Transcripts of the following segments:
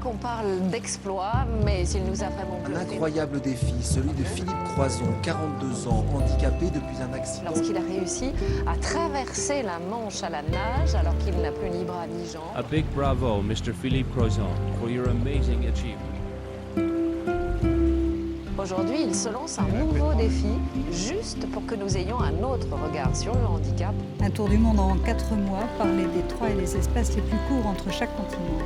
qu'on parle d'exploit, mais il nous a vraiment plu. Un incroyable défi, celui de Philippe Croison, 42 ans, handicapé depuis un accident. Lorsqu'il a réussi à traverser la Manche à la nage, alors qu'il n'a plus ni bras ni jambes. A big bravo, Mr. Philippe Croison, for your amazing achievement. Aujourd'hui, il se lance un nouveau défi, juste pour que nous ayons un autre regard sur le handicap. Un tour du monde en 4 mois par les détroits et les espaces les plus courts entre chaque continent.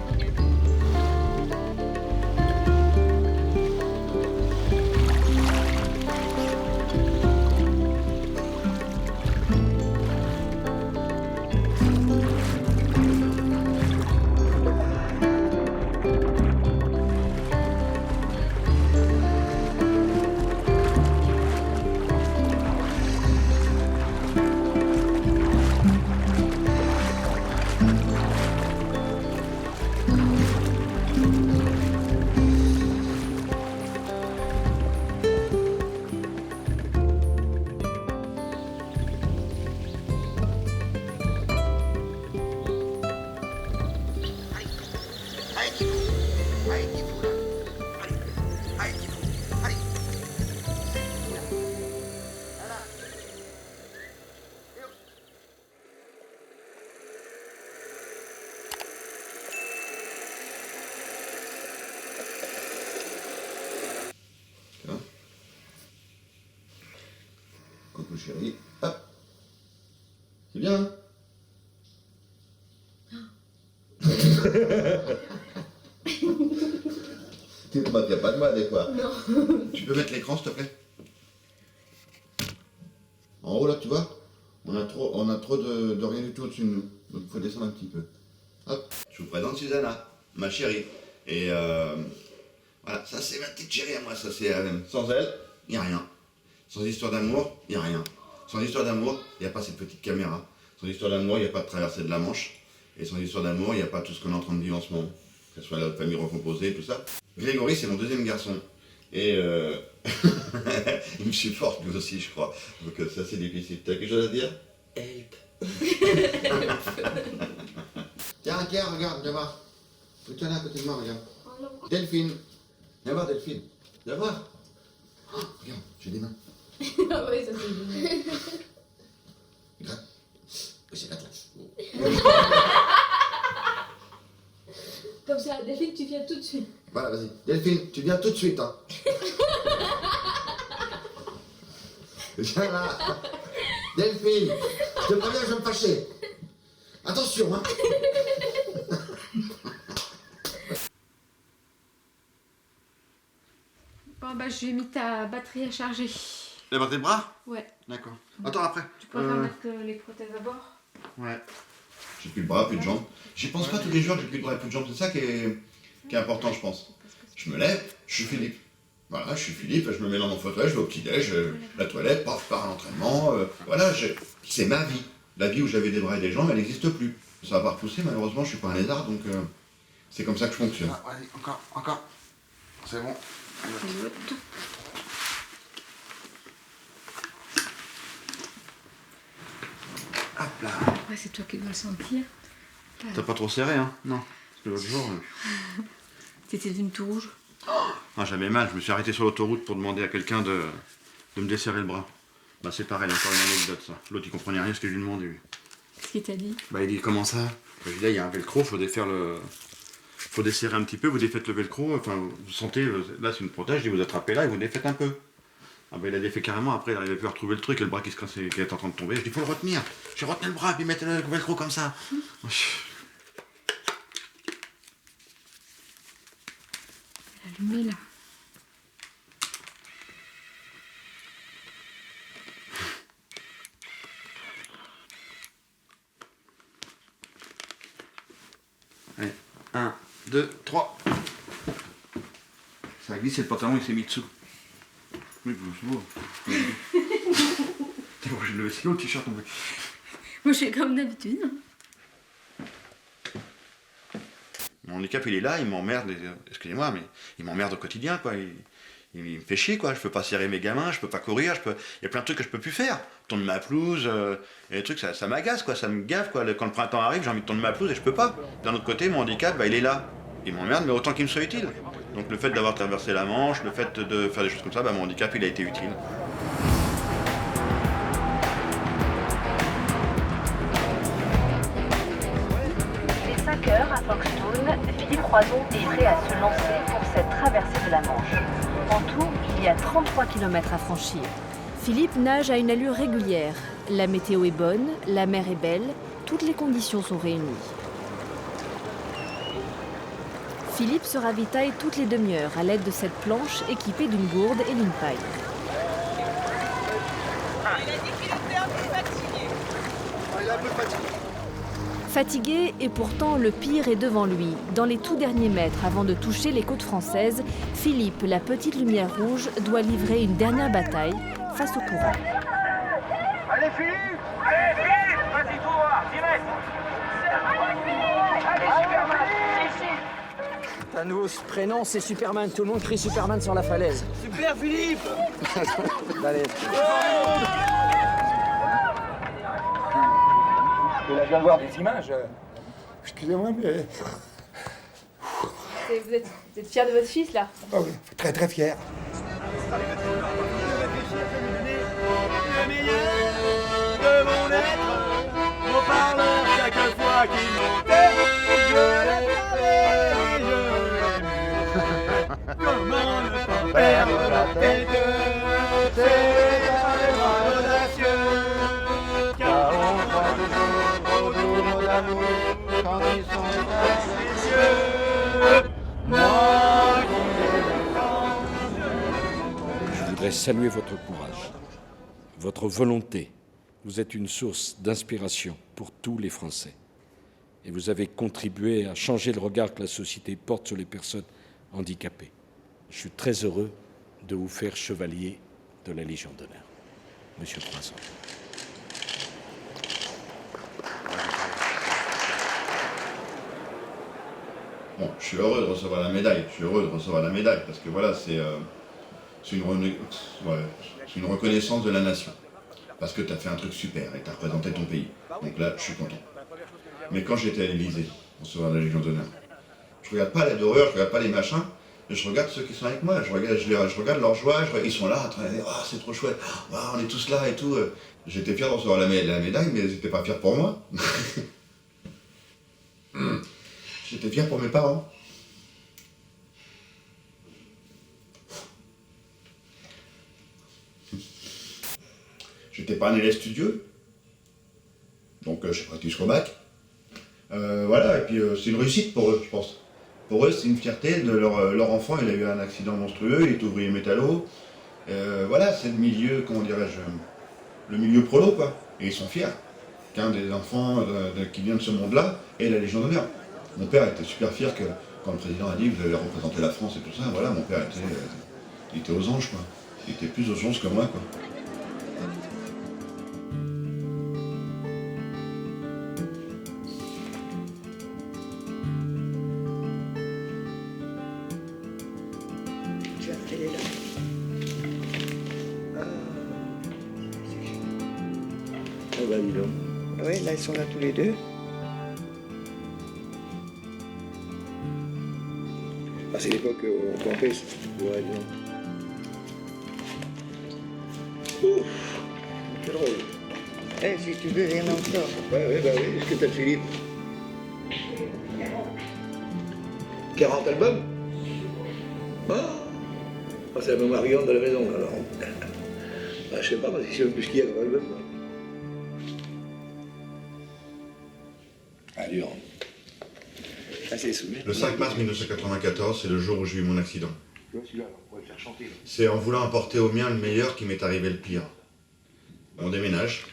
Coucou chérie, hop, c'est bien. Tu ne moques pas de moi des fois. Non. Tu peux mettre l'écran s'il te plaît? En haut là tu vois, on a trop de rien du tout au-dessus de nous, donc il faut descendre un petit peu. Hop, je vous présente Susanna, ma chérie. Et voilà, ça c'est ma petite chérie à moi, ça c'est sans elle, il n'y a rien. Sans histoire d'amour, il n'y a rien. Sans histoire d'amour, il n'y a pas cette petite caméra. Sans histoire d'amour, il n'y a pas de traversée de la Manche. Et sans histoire d'amour, il n'y a pas tout ce qu'on est en train de vivre en ce moment. Que ce soit la famille recomposée, tout ça. Grégory, c'est mon deuxième garçon. Et il me supporte lui aussi, je crois. Donc c'est assez difficile. T'as quelque chose à dire? Help. Tiens, regarde, viens voir. Tiens là à côté de moi, regarde. Delphine. Viens voir, Delphine. Viens voir. Oh, regarde, j'ai des mains. Ah ouais, ça c'est génial. Regarde. Oui, c'est la classe. Comme ça, Delphine, tu viens tout de suite. Voilà, vas-y. Delphine, tu viens tout de suite, hein. Viens là. Delphine, je te préviens, je vais me fâcher. Attention, hein. Bon bah je lui ai mis ta batterie à charger. La batterie de bras? Ouais. D'accord. Attends, après. Tu préfères mettre les prothèses à bord? Ouais. J'ai plus de bras, plus de jambes. J'y pense pas tous les jours, j'ai plus de bras et plus de jambes. C'est ça qui est important, je pense. Je me lève, je suis Philippe. Voilà, je suis Philippe, je me mets dans mon fauteuil, je vais au petit-déj, la toilette, paf, je pars à l'entraînement. Voilà, c'est ma vie. La vie où j'avais des bras et des jambes, elle n'existe plus. Ça va pas repousser, malheureusement, je suis pas un lézard, donc c'est comme ça que je fonctionne. Ah, allez, encore. C'est bon. Hop là. Ouais, c'est toi qui dois le sentir. T'as pas trop serré, hein? Non. Parce que l'autre jour... T'étais devenu tout rouge. Ah, j'avais mal, je me suis arrêté sur l'autoroute pour demander à quelqu'un de me desserrer le bras. Bah c'est pareil, encore une anecdote ça. L'autre il comprenait rien ce que je lui demandais. Qu'est-ce qu'il t'a dit? Bah il dit comment ça? Je lui dis il y a un velcro, faut défaire faut desserrer un petit peu, vous défaites le velcro, enfin vous sentez, là c'est une protège, et vous attrapez là et vous défaites un peu. Ah bah il a défait carrément, après il n'arrivait plus à retrouver le truc et le bras qui se cassait, qui était en train de tomber. Je dis faut le retenir. J'ai retenu le bras puis mettre le velcro comme ça. Allumé là. Allez, 1, 2, 3. Ça a glissé le pantalon, il s'est mis dessous. Oui, c'est beau. J'ai levé si haut le t-shirt tombé. Moi je fais comme d'habitude. Mon handicap il est là, il m'emmerde, excusez-moi, mais il m'emmerde au quotidien quoi. Il me fait chier quoi, je peux pas serrer mes gamins, je peux pas courir, il y a plein de trucs que je peux plus faire. Tourner ma pelouse, et les trucs ça m'agace quoi, ça me gave quoi. Quand le printemps arrive, j'ai envie de tourner ma pelouse et je peux pas. D'un autre côté, mon handicap, bah, il est là. il m'emmerde, mais autant qu'il me soit utile. Donc le fait d'avoir traversé la Manche, le fait de faire des choses comme ça, mon handicap, il a été utile. Il est 5 heures à Folkestone. Philippe Croizon est prêt à se lancer pour cette traversée de la Manche. En tout, il y a 33 km à franchir. Philippe nage à une allure régulière. La météo est bonne, la mer est belle, toutes les conditions sont réunies. Philippe se ravitaille toutes les demi-heures à l'aide de cette planche équipée d'une gourde et d'une paille. Il a dit qu'il était un peu fatigué. Il est un peu fatigué. Fatigué, et pourtant le pire est devant lui. Dans les tout derniers mètres avant de toucher les côtes françaises, Philippe, la petite lumière rouge, doit livrer une dernière bataille face au courant. Allez Philippe! Allez, Philippe, vas-y, tout droit, 10 mètres. Allez, Superman, ici. Un nouveau prénom, c'est Superman. Tout le monde crie Superman sur la falaise. Super Philippe! Allez. Et là, je viens de voir des images. Excusez-moi, mais... Vous êtes fier de votre fils, là? Ah oui, très très fier. Le meilleur de mon être, mon parleur chaque fois qu'il montait, je l'avais, je l'aimais. Comment ne pas perdre la tête, c'est vraiment audacieux, car on croit toujours aux tours d'amour quand ils sont précieux. Moi qui Je voudrais saluer votre courage, votre volonté. Vous êtes une source d'inspiration pour tous les Français. Et vous avez contribué à changer le regard que la société porte sur les personnes handicapées. Je suis très heureux de vous faire chevalier de la Légion d'honneur. Monsieur Croizon. Bon, je suis heureux de recevoir la médaille. Je suis heureux de recevoir la médaille parce que voilà, c'est une reconnaissance de la nation. Parce que tu as fait un truc super et tu as représenté ton pays. Donc là, je suis content. Mais quand j'étais à l'Élysée, recevoir la Légion d'honneur, je regarde pas la dorure, je regarde pas les machins, je regarde ceux qui sont avec moi. Je regarde leur joie, ils sont là en train de dire « Oh, c'est trop chouette, oh, on est tous là et tout ». J'étais fier de recevoir la médaille, mais ils n'étaient pas fiers pour moi. J'étais fier pour mes parents. J'étais pas un élève studieux, donc j'ai pratiqué jusqu'au bac. Voilà, et puis c'est une réussite pour eux, je pense. Pour eux, c'est une fierté de leur enfant, il a eu un accident monstrueux, il est ouvrier métallo. Voilà, c'est le milieu, comment dirais-je, le milieu prolo, quoi. Et ils sont fiers qu'un des enfants qui vient de ce monde-là ait la Légion d'honneur. Mon père était super fier que quand le président a dit que vous allez représenter la France et tout ça, voilà, mon père il était aux anges, quoi. Il était plus aux anges que moi, quoi. Oh bah dis donc. Oui, là ils sont là tous les deux. Ah, c'est l'époque où on campait, ça. Ouais, dis donc. Ouf, c'est drôle. Eh, si tu veux, viens encore. Ouais, bah oui, est-ce que t'as de Philippe 40 albums. Oh, c'est la mémoire vivante de la maison, alors. Bah, je sais pas, si c'est le plus qu'il y a dans l'album. Ah, dur. Assez soumis. Le 5 mars 1994, c'est le jour où j'ai eu mon accident. Celui-là, on va le faire chanter. C'est en voulant apporter au mien le meilleur qui m'est arrivé le pire. On déménage,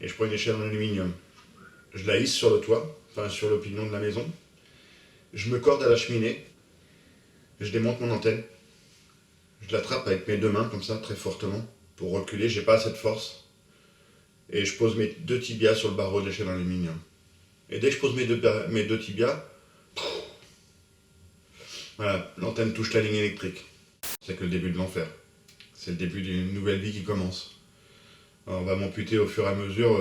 et je prends une échelle en aluminium. Je la hisse sur le toit, enfin sur le pignon de la maison. Je me corde à la cheminée, je démonte mon antenne. Je l'attrape avec mes deux mains, comme ça, très fortement, pour reculer, j'ai pas assez de force. Et je pose mes deux tibias sur le barreau de l'échelle en aluminium. Et dès que je pose mes deux tibias, voilà, l'antenne touche la ligne électrique. C'est que le début de l'enfer. C'est le début d'une nouvelle vie qui commence. Alors, on va m'amputer au fur et à mesure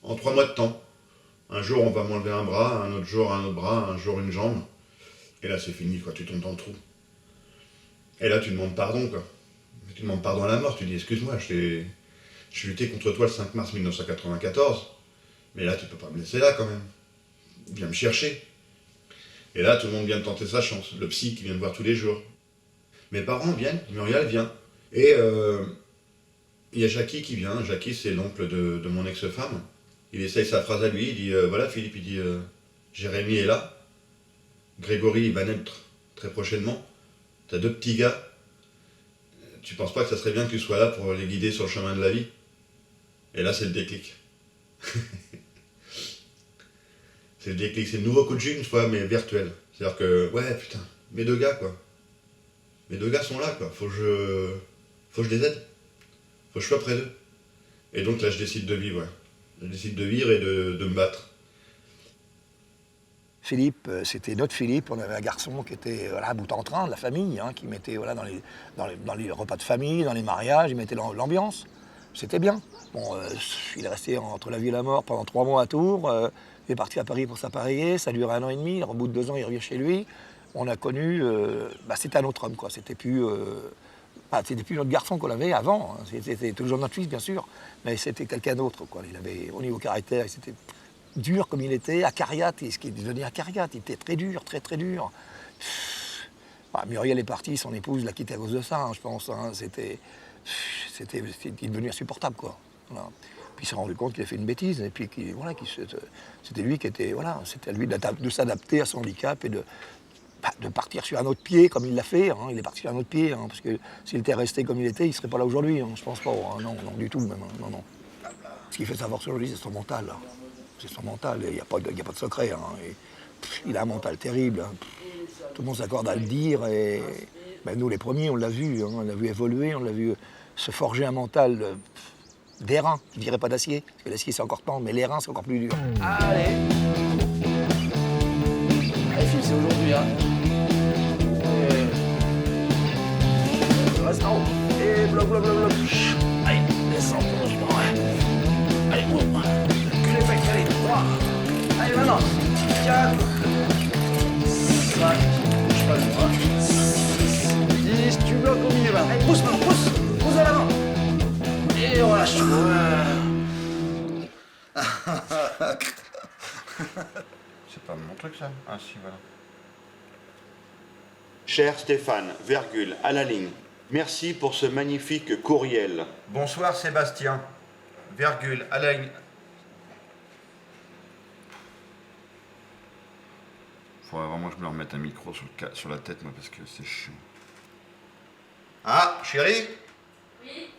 en 3 mois de temps. Un jour, on va m'enlever un bras, un autre jour, un autre bras, un jour, une jambe. Et là, c'est fini, quoi. Tu tombes dans le trou. Et là, tu demandes pardon, quoi. Tu demandes pardon à la mort. Tu dis, excuse-moi, j'ai lutté contre toi le 5 mars 1994. Mais là, tu peux pas me laisser là, quand même. Viens me chercher. Et là, tout le monde vient de tenter sa chance. Le psy qui vient me voir tous les jours. Mes parents viennent, Muriel vient. Et il y a Jackie qui vient. Jackie, c'est l'oncle de mon ex-femme. Il essaye sa phrase à lui. Il dit, voilà, Philippe, il dit, Jérémy est là. Grégory, il va naître très prochainement. T'as 2 petits gars. Tu penses pas que ça serait bien que tu sois là pour les guider sur le chemin de la vie? Et là, c'est le déclic. C'est le déclic, c'est le nouveau coup de jus, une fois, mais virtuel. C'est-à-dire que, ouais, putain, mes 2 gars, quoi. Mes 2 gars sont là, quoi. Faut que je les aide. Faut que je sois près d'eux. Et donc là, je décide de vivre, ouais. Je décide de vivre et de me battre. Philippe, c'était notre Philippe. On avait un garçon qui était à bout en train de la famille, hein, qui mettait dans les repas de famille, dans les mariages, il mettait l'ambiance. C'était bien. Bon, il est resté entre la vie et la mort pendant 3 mois à Tours. Il est parti à Paris pour s'appareiller. Ça a duré 1 an et demi. Alors, au bout de 2 ans, il revient chez lui. On a connu... c'était un autre homme, quoi. C'était plus notre garçon qu'on avait avant. Hein. C'était toujours notre fils, bien sûr. Mais c'était quelqu'un d'autre, quoi. Il avait, au niveau caractère, c'était dur comme il était. Acariate, ce qui est devenu acariate. Il était très dur, très, très dur. Muriel est partie, son épouse l'a quitté à cause de ça, hein, je pense. Hein. C'était devenu insupportable, quoi. Voilà. Puis il s'est rendu compte qu'il a fait une bêtise, et puis c'était lui qui était, c'était à lui de s'adapter à son handicap et de partir sur un autre pied comme il l'a fait. Hein. Il est parti sur un autre pied, hein, parce que s'il était resté comme il était, il ne serait pas là aujourd'hui. Hein. Je pense pas. Hein. Non, du tout même. Hein. Non. Ce qui fait sa force aujourd'hui, c'est son mental. Là. C'est son mental. Il n'y a pas de secret. Hein. Il a un mental terrible. Hein. Tout le monde s'accorde à le dire. Et nous, les premiers, on l'a vu. Hein. On l'a vu évoluer. On l'a vu se forger un mental d'airain. Je ne dirais pas d'acier, parce que l'acier, c'est encore tendre, mais l'airain, c'est encore plus dur. Allez, c'est aujourd'hui, hein. Reste en haut. Et bloc. Allez, descends tout doucement, ouais. Allez, boum. Que les pecs, allez, 3. Allez, maintenant. 4. 5. Bouge pas le bras. 10, tu bloques au milieu, là. Allez, pousse à l'avant. Et on lâche tout. C'est pas mon truc, ça? Ah, si, voilà. Cher Stéphane, virgule, à la ligne. Merci pour ce magnifique courriel. Bonsoir Sébastien, virgule, à la ligne. Faudrait vraiment que je me remette un micro sur la tête, moi, parce que c'est chiant. Ah, chérie? Oui.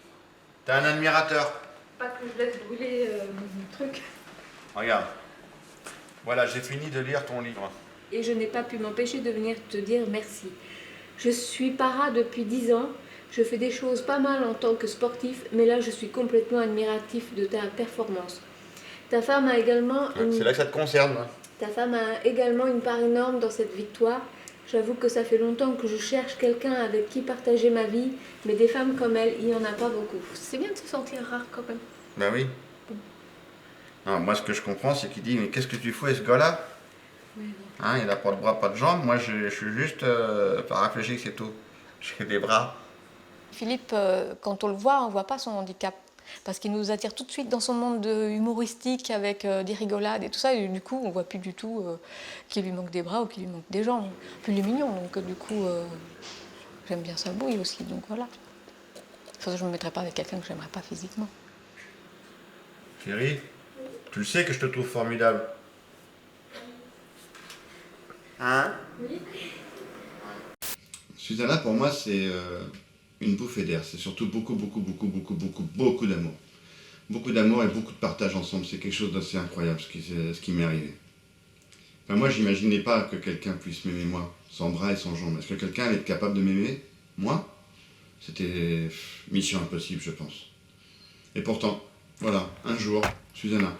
T'as un admirateur. Pas que je laisse brûler mon truc. Regarde. Voilà, j'ai fini de lire ton livre. Et je n'ai pas pu m'empêcher de venir te dire merci. Je suis para depuis 10 ans. Je fais des choses pas mal en tant que sportif, mais là je suis complètement admiratif de ta performance. Ta femme a également C'est là que ça te concerne. Hein. Ta femme a également une part énorme dans cette victoire. J'avoue que ça fait longtemps que je cherche quelqu'un avec qui partager ma vie, mais des femmes comme elle, il n'y en a pas beaucoup. C'est bien de se sentir rare quand même. Ben oui. Non, moi, ce que je comprends, c'est qu'il dit, mais qu'est-ce que tu fous, ce gars-là? Oui, hein, il n'a pas de bras, pas de jambes. Moi, je suis juste paraplégique, c'est tout. J'ai des bras. Philippe, quand on le voit, on ne voit pas son handicap. Parce qu'il nous attire tout de suite dans son monde humoristique avec des rigolades et tout ça. Et du coup, on ne voit plus du tout qu'il lui manque des bras ou qu'il lui manque des jambes. Puis il est mignon, donc du coup, j'aime bien sa bouille aussi. Donc voilà. Je ne me mettrais pas avec quelqu'un que je n'aimerais pas physiquement. Chérie, tu le sais que je te trouve formidable. Hein? Oui. Susanna, pour moi, c'est une bouffée d'air. C'est surtout beaucoup d'amour. Beaucoup d'amour et beaucoup de partage ensemble. C'est quelque chose d'assez incroyable, ce qui m'est arrivé. Enfin, moi, j'imaginais pas que quelqu'un puisse m'aimer moi, sans bras et sans jambes. Est-ce que quelqu'un allait être capable de m'aimer, moi? C'était mission impossible, je pense. Et pourtant, voilà, un jour, Susanna,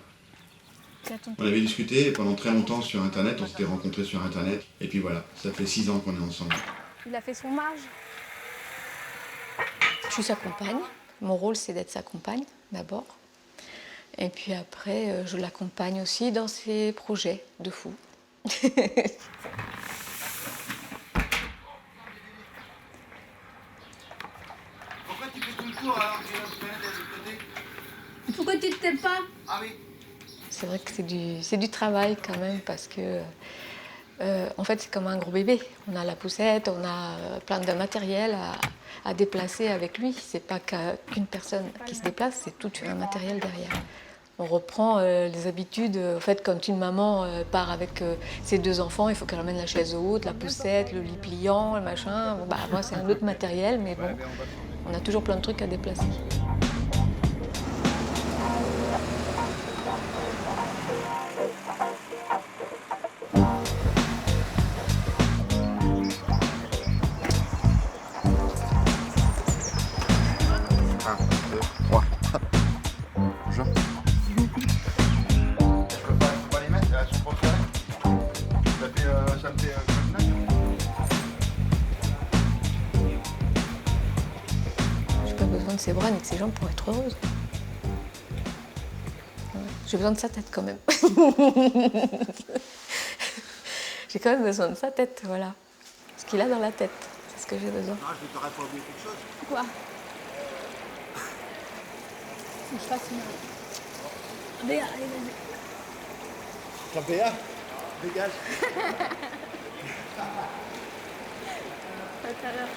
on avait discuté pendant très longtemps sur Internet, on s'était rencontrés sur Internet, et puis voilà, ça fait 6 ans qu'on est ensemble. Il a fait son âge. Je suis sa compagne. Mon rôle, c'est d'être sa compagne, d'abord. Et puis après, je l'accompagne aussi dans ses projets de fou. Pourquoi tu fais tout le tour alors que l'autre planète est de l'autre côté? Pourquoi tu te tais pas? Ah oui. C'est vrai que c'est du travail quand même parce que, en fait, c'est comme un gros bébé. On a la poussette, on a plein de matériel à déplacer avec lui. C'est pas qu'une personne qui se déplace, c'est tout un matériel derrière. On reprend les habitudes. En fait, quand une maman part avec ses 2 enfants, il faut qu'elle emmène la chaise haute, la poussette, le lit pliant, le machin. Bon, bah, moi, c'est un autre matériel, mais bon, on a toujours plein de trucs à déplacer. De ses bras ni de ses jambes pour être heureuse. Ouais. J'ai besoin de sa tête quand même. J'ai quand même besoin de sa tête, voilà. Ce qu'il a dans la tête, c'est ce que j'ai besoin. Ah, je t'aurais pas oublié quelque chose. Quoi? Je fasse une... Allez, vas-y. Campéa, dégage. À tout à l'heure.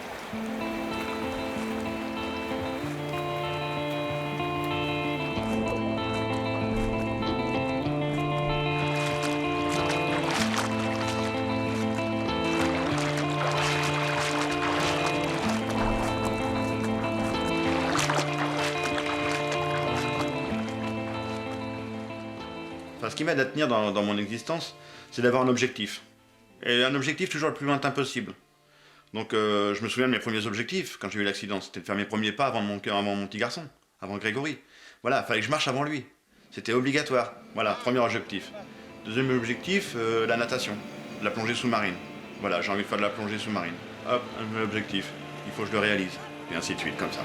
Enfin, ce qui m'aide à tenir dans mon existence, c'est d'avoir un objectif. Et un objectif toujours le plus lointain possible. Donc je me souviens de mes premiers objectifs quand j'ai eu l'accident. C'était de faire mes premiers pas avant mon petit garçon, avant Grégory. Voilà, il fallait que je marche avant lui. C'était obligatoire. Voilà, premier objectif. Deuxième objectif, la natation, la plongée sous-marine. Voilà, j'ai envie de faire de la plongée sous-marine. Hop, un nouvel objectif. Il faut que je le réalise. Et ainsi de suite, comme ça.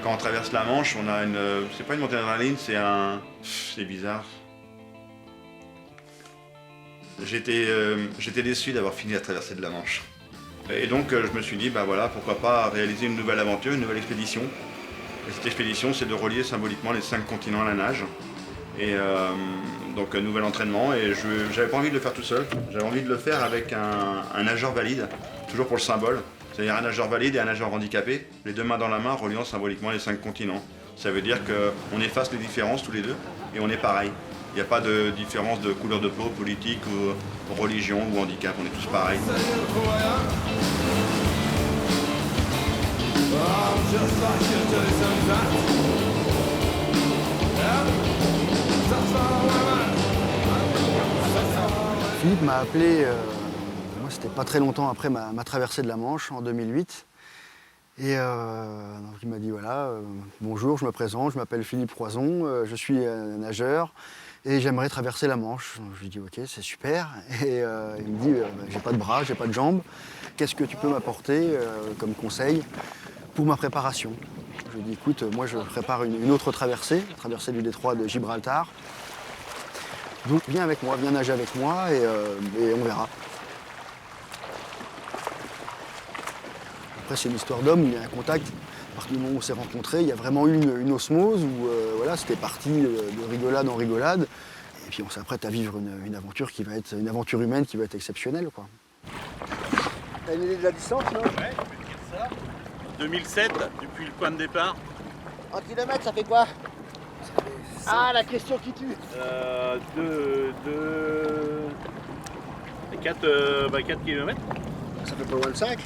Quand on traverse la Manche, on a une... c'est pas une montée d'adrénaline, c'est un... C'est bizarre. J'étais déçu d'avoir fini la traversée de la Manche. Et donc je me suis dit, bah voilà, pourquoi pas réaliser une nouvelle aventure, une nouvelle expédition. Et cette expédition, c'est de relier symboliquement les 5 continents à la nage. Et donc un nouvel entraînement, et j'avais pas envie de le faire tout seul. J'avais envie de le faire avec un nageur valide, toujours pour le symbole. C'est-à-dire un nageur valide et un nageur handicapé, les 2 mains dans la main, reliant symboliquement les 5 continents. Ça veut dire qu'on efface les différences tous les deux, et on est pareil. Il n'y a pas de différence de couleur de peau, politique, ou religion, ou handicap, on est tous pareils. Philippe m'a appelé, moi c'était pas très longtemps après ma traversée de la Manche en 2008. Et donc il m'a dit voilà, bonjour, je me présente, je m'appelle Philippe Croison, je suis nageur et j'aimerais traverser la Manche. Donc, je lui dis ok, c'est super. Et il me dit j'ai pas de bras, j'ai pas de jambes, qu'est-ce que tu peux m'apporter comme conseil pour ma préparation? Je lui dis écoute, moi je prépare une autre traversée, la traversée du détroit de Gibraltar. Donc viens avec moi, viens nager avec moi et on verra. Après, c'est une histoire d'homme, il y a un contact. À partir du moment où on s'est rencontrés, il y a vraiment eu une osmose où voilà, c'était parti de rigolade en rigolade. Et puis on s'apprête à vivre une aventure qui va être une aventure humaine qui va être exceptionnelle, quoi. T'as une idée de la distance, non? Ouais, je vais te dire ça. 2007, depuis le point de départ. En kilomètres, ça fait quoi? Ah, la question qui tue. 4 km. Ça fait pas loin de 5.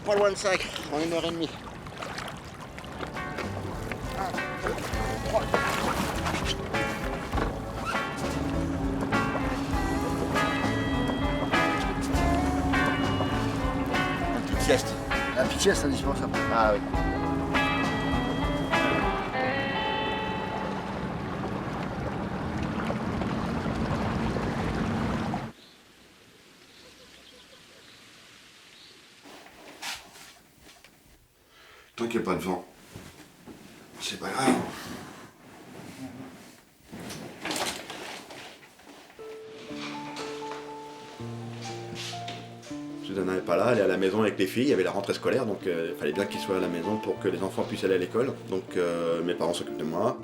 Pas loin de 5, en 1h30. 1, 2, 3. Petite sieste. La petite sieste, c'est indispensable. Ah oui. Tant qu'il n'y a pas de vent, c'est pas grave. n'est pas là, elle est à la maison avec les filles, il y avait la rentrée scolaire, donc il fallait bien qu'il soit à la maison pour que les enfants puissent aller à l'école. Donc mes parents s'occupent de moi.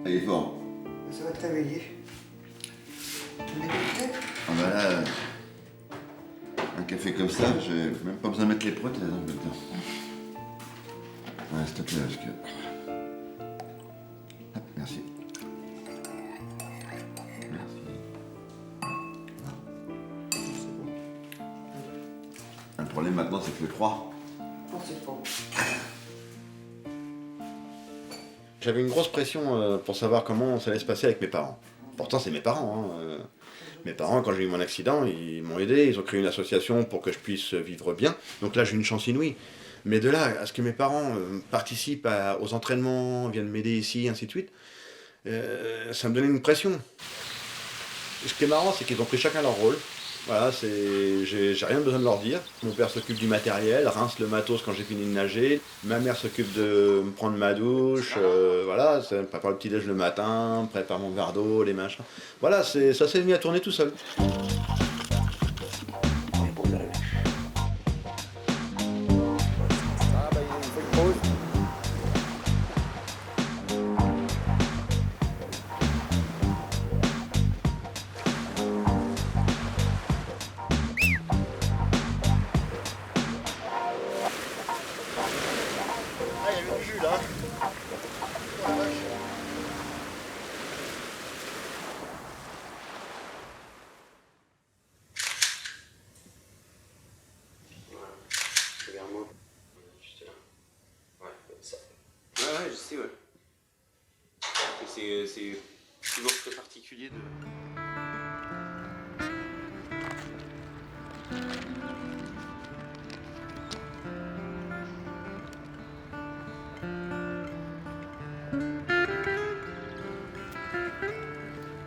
Il est fort. Ça va te réveiller. Tu mets des têtes? Ah bah là, un café comme ça, j'ai même pas besoin de mettre les prothèses. Hein, putain. Ouais, s'il te plaît, parce que... Hop, merci. Le problème maintenant, c'est que le 3. Non, c'est pas. J'avais une grosse pression pour savoir comment ça allait se passer avec mes parents. Pourtant, c'est mes parents. Hein. Mes parents, quand j'ai eu mon accident, ils m'ont aidé. Ils ont créé une association pour que je puisse vivre bien. Donc là, j'ai une chance inouïe. Mais de là à ce que mes parents participent aux entraînements, viennent m'aider ici, ainsi de suite, ça me donnait une pression. Et ce qui est marrant, c'est qu'ils ont pris chacun leur rôle. Voilà, j'ai rien besoin de leur dire. Mon père s'occupe du matériel, rince le matos quand j'ai fini de nager. Ma mère s'occupe de me prendre ma douche, voilà, ça prépare le petit-déj le matin, prépare mon verre d'eau, les machins. Voilà, ça s'est mis à tourner tout seul. Ouais, je sais, ouais. C'est toujours très particulier de...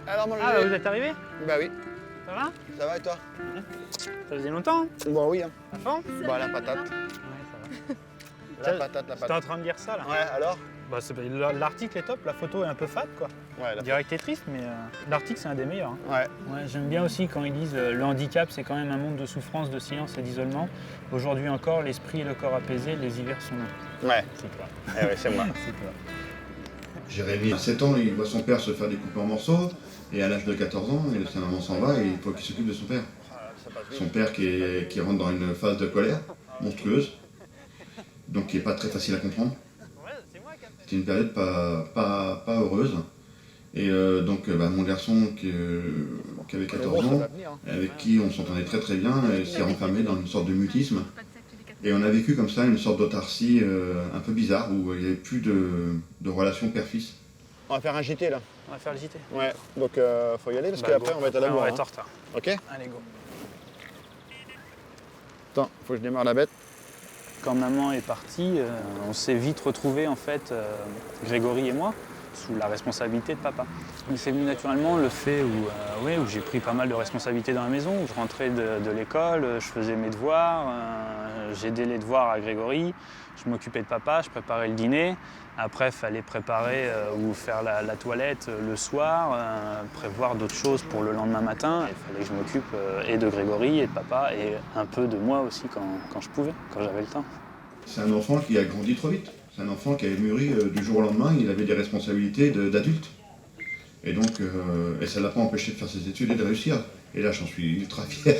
Alors, mon Ah, bah, vous êtes arrivé? Bah oui. Ça va? Ça va et toi? Ça faisait longtemps? Bon, oui. Hein. À fond? Bah, la patate. Ouais, ça va. La patate. J'étais en train de dire ça, là. Ouais, alors? Bah, l'article est top, la photo est un peu fade, quoi. Ouais, Direct est triste, mais l'article, c'est un des meilleurs. Hein. Ouais. J'aime bien aussi quand ils disent le handicap, c'est quand même un monde de souffrance, de silence et d'isolement. Aujourd'hui encore, l'esprit et le corps apaisés, les hivers sont longs. Ouais. C'est toi. Eh ouais, c'est moi. C'est toi. Jérémy, à 7 ans, il voit son père se faire découper en morceaux, et à l'âge de 14 ans, sa maman s'en va et il faut qu'il s'occupe de son père. Son père qui rentre dans une phase de colère monstrueuse, donc qui n'est pas très facile à comprendre. C'était une période pas heureuse. Et donc mon garçon qui avait 14 ans, avec qui on s'entendait très très bien, s'est renfermé dans une sorte de mutisme. Et on a vécu comme ça une sorte d'autarcie un peu bizarre où il n'y avait plus de relation père-fils. On va faire un JT là. On va faire le JT. Ouais, donc faut y aller parce qu'après on va être à la bourre. On va être en retard. Ok? Allez, go. Attends, faut que je démarre la bête. Quand maman est partie, on s'est vite retrouvés, en fait, Grégory et moi, sous la responsabilité de papa. Mais c'est venu naturellement le fait où j'ai pris pas mal de responsabilités dans la maison, où je rentrais de l'école, je faisais mes devoirs, j'aidais les devoirs à Grégory, je m'occupais de papa, je préparais le dîner. Après, il fallait préparer ou faire la toilette le soir, prévoir d'autres choses pour le lendemain matin. Il fallait que je m'occupe et de Grégory et de papa et un peu de moi aussi quand je pouvais, quand j'avais le temps. C'est un enfant qui a grandi trop vite. C'est un enfant qui avait mûri du jour au lendemain, il avait des responsabilités d'adulte. Et donc, ça ne l'a pas empêché de faire ses études et de réussir. Et là, j'en suis ultra fier.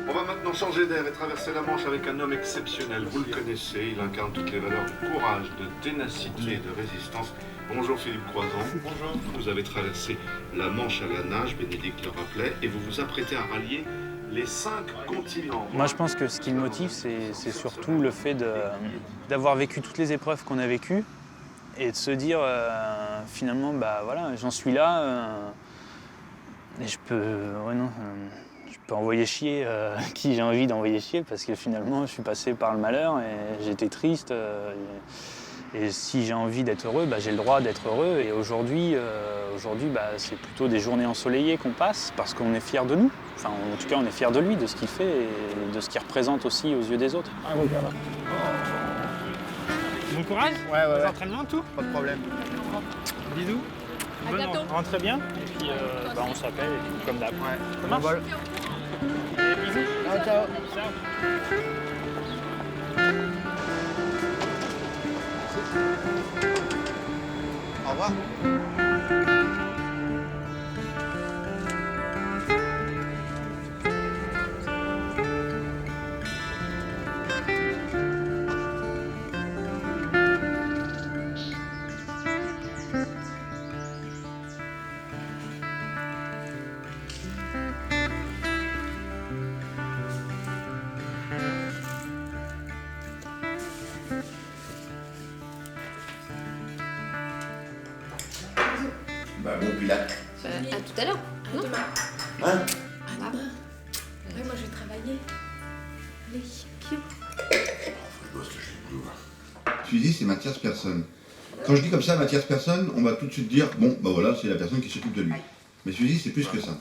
On va maintenant changer d'air et traverser la Manche avec un homme exceptionnel. Vous le connaissez, il incarne toutes les valeurs de courage, de ténacité et de résistance. Bonjour Philippe Croizon. Bonjour. Vous avez traversé la Manche à la nage, Bénédicte le rappelait, et vous vous apprêtez à rallier les 5 continents. Moi, je pense que ce qui me motive, c'est surtout le fait d'avoir vécu toutes les épreuves qu'on a vécues et de se dire, finalement, bah voilà, j'en suis là et je peux envoyer chier qui j'ai envie d'envoyer chier parce que finalement, je suis passé par le malheur et j'étais triste. Et si j'ai envie d'être heureux, bah, j'ai le droit d'être heureux. Et aujourd'hui, bah, c'est plutôt des journées ensoleillées qu'on passe parce qu'on est fiers de nous. Enfin, en tout cas, on est fiers de lui, de ce qu'il fait et de ce qu'il représente aussi aux yeux des autres. Ah, regarde. Bon courage. Ouais. Entraînements, tout. Pas de problème. Bisous. À bientôt. Rentrez bien. Et puis, bah, on s'appelle et puis, comme d'hab. Ouais. Ça marche. Bon vol. Et bisous. Ciao. Au revoir. Bah bon, puis là. À tout à l'heure. Non. Hein? Ah, ouais, moi je vais travailler. Allez, piou. Suzy, c'est ma tierce personne. Quand je dis comme ça ma tierce personne, on va tout de suite dire, bon, bah voilà, c'est la personne qui s'occupe de lui. Mais Suzy, c'est plus que ça.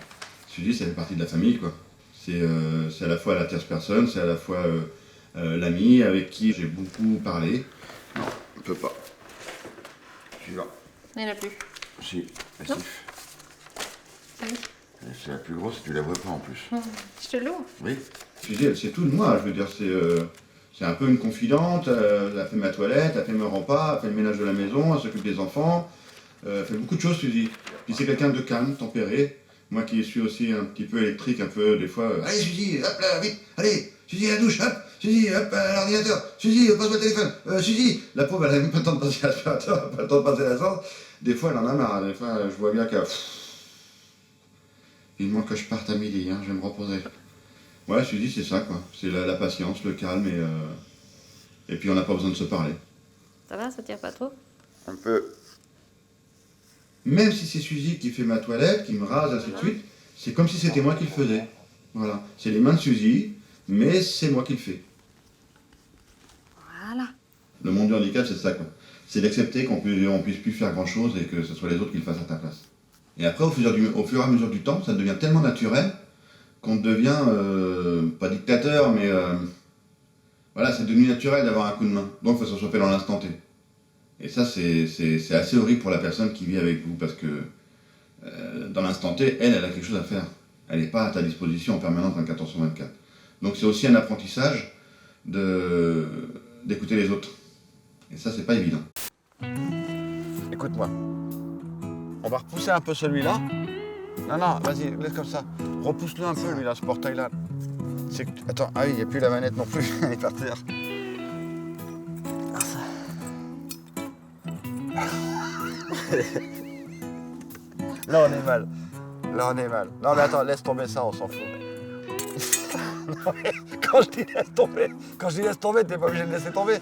Suzy, ça fait partie de la famille, quoi. C'est à la fois la tierce personne, c'est à la fois l'ami avec qui j'ai beaucoup parlé. Non, on peut pas. Suivant. Il n'y en a plus. Si, Non. passif. C'est la plus grosse et tu la vois pas en plus. Je te loue. Oui. Suzy, elle sait tout de moi, je veux dire, c'est un peu une confidente, elle a fait ma toilette, elle fait mes repas, elle fait le ménage de la maison, elle s'occupe des enfants, elle fait beaucoup de choses, Suzy. Puis c'est quelqu'un de calme, tempéré. Moi qui suis aussi un petit peu électrique, un peu des fois, allez Suzy, hop là, vite, allez, Suzy à la douche, hop, Suzy, hop à l'ordinateur, Suzy, passe-moi le téléphone, Suzy. La pauvre, elle a même pas le temps de passer l'aspirateur, elle a pas le temps de passer la sorte. Des fois, elle en a marre, des fois, je vois bien qu'elle... Il manque que je parte à midi, hein, je vais me reposer. Ouais, Suzy, c'est ça, quoi. C'est la patience, le calme, et puis on n'a pas besoin de se parler. Ça va, ça tire pas trop? Un peu. Même si c'est Suzy qui fait ma toilette, qui me rase, ainsi de suite, c'est comme si c'était moi qui le faisais. Voilà. C'est les mains de Suzy, mais c'est moi qui le fais. Voilà. Le monde du handicap, c'est ça, quoi. C'est d'accepter qu'on puisse plus faire grand-chose et que ce soit les autres qui le fassent à ta place. Et après, au fur et à mesure du temps, ça devient tellement naturel qu'on devient, pas dictateur, mais voilà, c'est devenu naturel d'avoir un coup de main. Donc, il faut que ça soit fait dans l'instant T. Et ça, c'est assez horrible pour la personne qui vit avec vous, parce que dans l'instant T, elle a quelque chose à faire. Elle n'est pas à ta disposition en permanence 24 heures sur 24. Donc, c'est aussi un apprentissage d'écouter les autres. Et ça, c'est pas évident. Écoute-moi. On va repousser un peu celui-là. Non, vas-y, laisse comme ça. Repousse-le un peu, lui, là, ce portail-là. Attends, ah oui, il n'y a plus la manette non plus, elle est par terre. Là, on est mal. Non, mais attends, laisse tomber ça, on s'en fout. Non, mais quand je dis laisse tomber, t'es pas obligé de laisser tomber.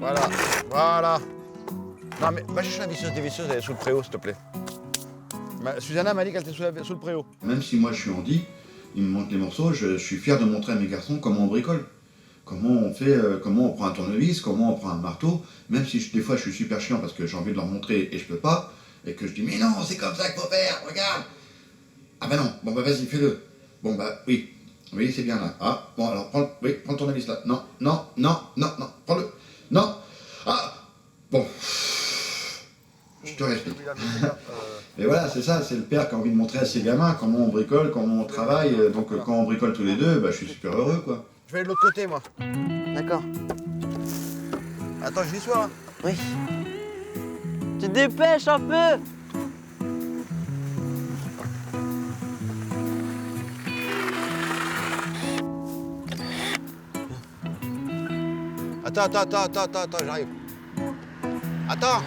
Voilà. Non, mais va chercher la visseuse des visseuses, elle est sous le préau, s'il te plaît. Susanna m'a dit qu'elle était sous le préau. Même si moi je suis handi, il me manque les morceaux, je suis fier de montrer à mes garçons comment on bricole. Comment on fait, comment on prend un tournevis, comment on prend un marteau. Même si des fois je suis super chiant parce que j'ai envie de leur montrer et je peux pas. Et que je dis, mais non, c'est comme ça qu'il faut faire, regarde. Ah bah non, bon bah vas-y, fais-le. Bon bah oui, c'est bien là. Ah, bon alors prends le tournevis là. Non, prends-le. Non, ah, bon. Je te respecte. Et voilà, c'est ça, c'est le père qui a envie de montrer à ses gamins comment on bricole, comment on travaille. Donc quand on bricole tous les deux, bah, je suis super heureux, quoi. Je vais de l'autre côté, moi. D'accord. Attends, je dis soir. Hein. Oui. Tu te dépêches un peu. Attends, j'arrive. Attends.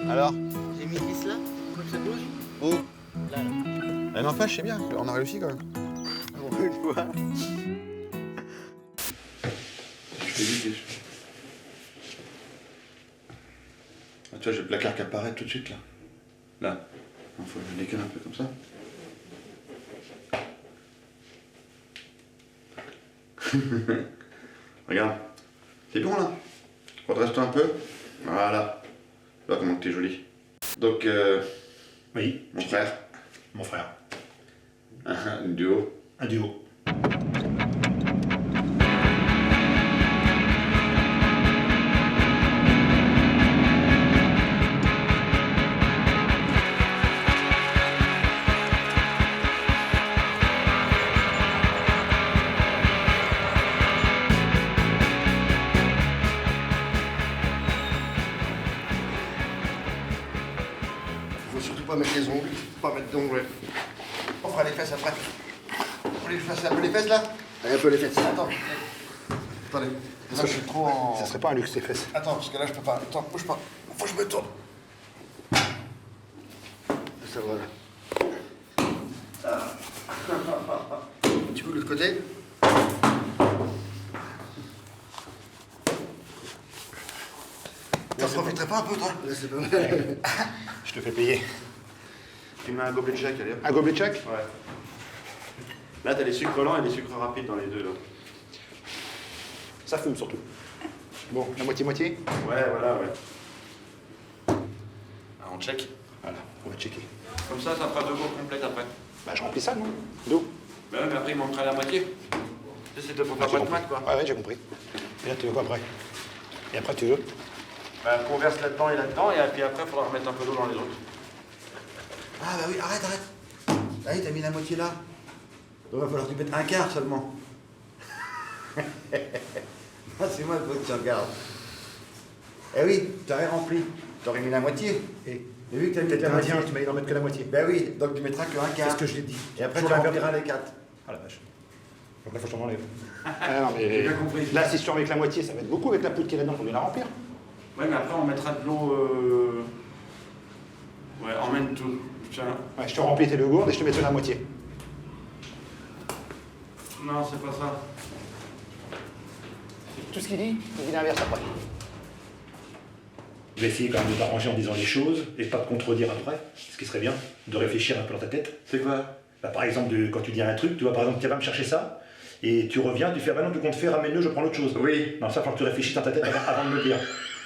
Alors? J'ai mis 10 là, faut que ça bouge. Où? Là. Mais n'empêche, c'est bien, on a réussi quand même. Une fois. Je fais vite. Ah, tu vois, j'ai le placard qui apparaît tout de suite là. Là. Il faut le décaler un peu comme ça. Regarde, c'est bon là. Redresse-toi un peu. Voilà. Tu vois comment t'es jolie. Donc, oui, mon frère. Mon frère. Un duo. Un duo. Faut surtout pas mettre les ongles, pas mettre d'ongles. On fera les fesses après. On les fasse un peu les fesses là. Allez, un peu les fesses. Attends. Attendez. Là, je suis trop en. Ça serait pas un luxe, ces fesses. Attends, parce que là, je peux pas. Attends, bouge pas. Faut que je me tourne. Ça va là. Un petit peu de l'autre côté. T'en profiterais pas un peu, toi? Là, c'est pas mal. Je te fais payer. Tu mets un gobelet de chaque, allez. Un gobelet de chaque? Ouais. Là, t'as les sucres lents et les sucres rapides dans les deux, là. Ça fume surtout. Bon, la moitié-moitié? Ouais, voilà, ouais. Ah, on check. Voilà, on va checker. Comme ça fera 2 gourdes complètes après. Bah, je remplis ça, non? D'eau? Bah ouais, mais après, il manquera la moitié. C'est de pour faire j'ai pas de compris. maths, quoi. Ouais, ouais, j'ai compris. Et là, tu veux quoi après? Et après, tu veux? Bah, qu'on verse là-dedans et là-dedans, et puis après, il faudra remettre un peu d'eau dans les autres. Ah bah oui, arrête. Ah oui, t'as mis la moitié là. Donc il va falloir que tu mettes un quart seulement. Ah, c'est moi il faut que tu regardes. Eh oui, t'aurais rempli. T'aurais mis la moitié. Et vu que t'as mis la moitié, tu m'as dit d'en mettre que la moitié. Ben oui, donc tu mettras qu'un quart. C'est ce que je l'ai dit. Et après, Toujours tu la rempliras les 4. Ah la vache. Donc là, faut que je t'en enlève. Ah non, mais J'ai bien compris. là, si je suis avec la moitié, ça va être beaucoup avec la poudre qui est là-dedans. Faut bien la remplir. Ouais, mais après, on mettra de l'eau. Ouais, emmène tout. Tiens. Ouais, je te remplis tes 2 gourdes et je te mets la moitié. Non, c'est pas ça. Tout ce qu'il dit l'inverse après. Je vais essayer quand même de t'arranger en disant les choses et pas de contredire après, ce qui serait bien, de réfléchir un peu dans ta tête. C'est quoi? Bah, par exemple, quand tu dis un truc, tu vois, par exemple, tu vas me chercher ça, et tu reviens, tu fais, ah bah non, tu comptes faire, ramène-le, je prends l'autre chose. Oui. Non, ça, il faut que tu réfléchisses dans ta tête avant de me le dire.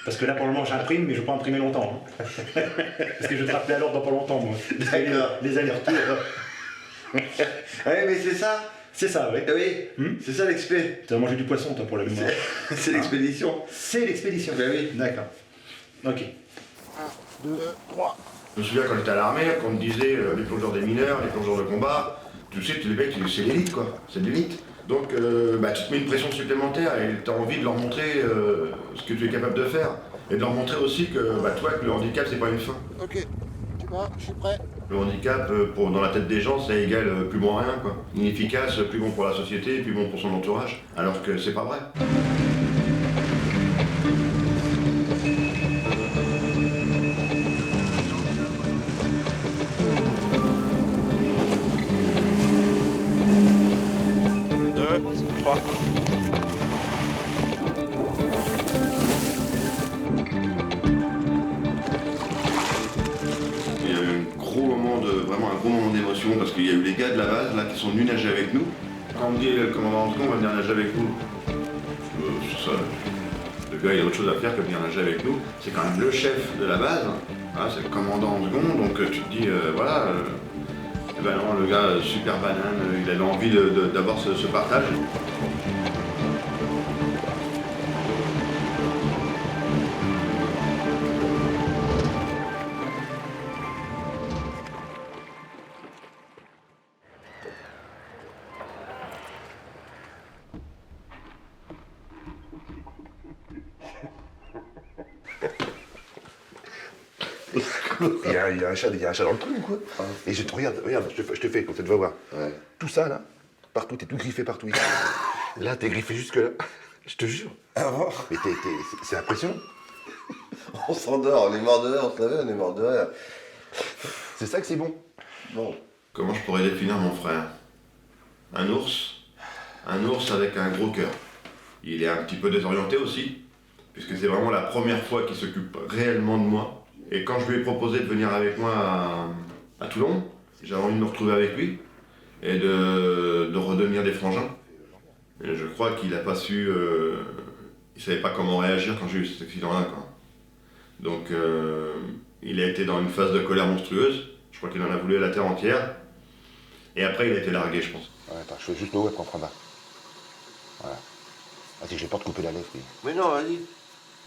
Parce que là, pour le moment, j'imprime, mais je ne vais pas imprimer longtemps. Hein. Parce que je vais te rappeler à l'ordre dans pas longtemps, moi. D'accord. Les allers-retours. Ouais, mais c'est ça. C'est ça, oui. Oui, c'est ça l'expé. Tu vas manger du poisson, toi, pour la mémoire. C'est l'expédition. C'est l'expédition. Ben oui. D'accord. Ok. 1, 2, 3. Je me souviens quand j'étais à l'armée, qu'on me disait les plongeurs des mineurs, les plongeurs de combat, tu sais, les mecs, c'est l'élite, quoi. C'est l'élite. Donc, tu te mets une pression supplémentaire et tu as envie de leur montrer ce que tu es capable de faire. Et de leur montrer aussi que, toi, que le handicap, c'est pas une fin. Ok, tu vois, je suis prêt. Le handicap, dans la tête des gens, ça égale plus bon à rien, quoi. Inefficace, plus bon pour la société, plus bon pour son entourage. Alors que c'est pas vrai. Il y a eu vraiment un gros moment d'émotion parce qu'il y a eu les gars de la base là qui sont venus nager avec nous. Quand on me dit le commandant de camp va venir nager avec nous, c'est ça. Le gars il a autre chose à faire que venir nager avec nous. C'est quand même le chef de la base, hein, c'est le commandant en second, donc tu te dis eh ben non, le gars super banane, il avait envie d'avoir ce partage. Il y a un chat dans le trou, quoi. Et je te regarde, je te fais, comme ça, tu vas voir. Ouais. Tout ça, là, partout, t'es tout griffé partout. Là, t'es griffé jusque là. Je te jure. Ah bon? Mais c'est impressionnant. On s'endort, on est mort de rire, on se lève, on est mort de rire. C'est ça que c'est bon. Bon. Comment je pourrais définir mon frère? Un ours avec un gros cœur. Il est un petit peu désorienté aussi, puisque c'est vraiment la première fois qu'il s'occupe réellement de moi. Et quand je lui ai proposé de venir avec moi à Toulon, j'avais envie de me retrouver avec lui et de redevenir des frangins. Et je crois qu'il n'a pas su... il savait pas comment réagir quand j'ai eu cet accident-là, quoi. Donc il a été dans une phase de colère monstrueuse. Je crois qu'il en a voulu à la terre entière. Et après, il a été largué, je pense. Ouais, attends, je fais juste le web contre bas. Voilà. Vas-y, j'ai peur de couper la lèvre. Mais non, vas-y.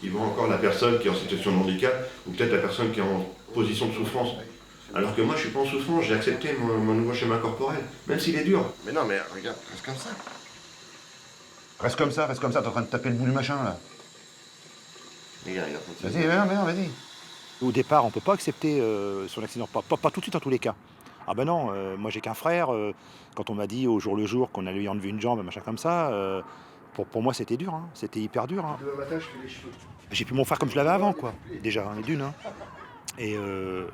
Il voit encore la personne qui est en situation de handicap, ou peut-être la personne qui est en position de souffrance. Alors que moi, je suis pas en souffrance, j'ai accepté mon nouveau schéma corporel, même s'il est dur. Mais non, mais regarde, reste comme ça. Reste comme ça, t'es en train de taper le bout du machin, là. Regarde. Vas-y, vas-y. Au départ, on peut pas accepter son accident, pas tout de suite en tous les cas. Ah ben non, moi j'ai qu'un frère, quand on m'a dit au jour le jour qu'on allait lui enlever une jambe, machin comme ça, pour moi c'était dur, hein. C'était hyper dur. Hein. Demain matin, je fais les cheveux. J'ai plus mon frère comme je l'avais avant, quoi, déjà, hein, d'une. Hein. Et je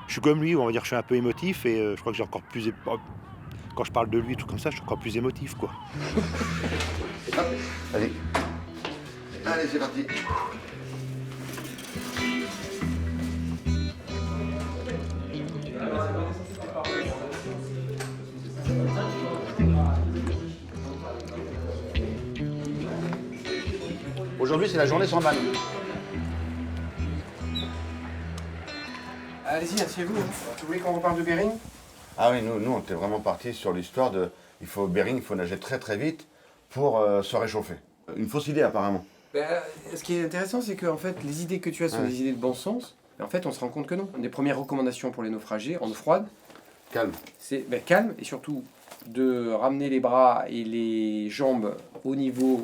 suis comme lui, on va dire que je suis un peu émotif, et je crois que j'ai encore plus... Quand je parle de lui, tout comme ça, je suis encore plus émotif, quoi. Allez. Allez, c'est parti. Aujourd'hui, c'est la journée sans balle. Allez-y, asseyez-vous. Vous voulez qu'on reparle de Bering? Ah oui, nous on était vraiment partis sur l'histoire de... Bering, il faut nager très très vite pour se réchauffer. Une fausse idée, apparemment. Ce qui est intéressant, c'est que en fait, les idées que tu as sont des idées de bon sens. Mais en fait, on se rend compte que non. Une des premières recommandations pour les naufragés, en eau froide, calme. C'est calme, et surtout de ramener les bras et les jambes au niveau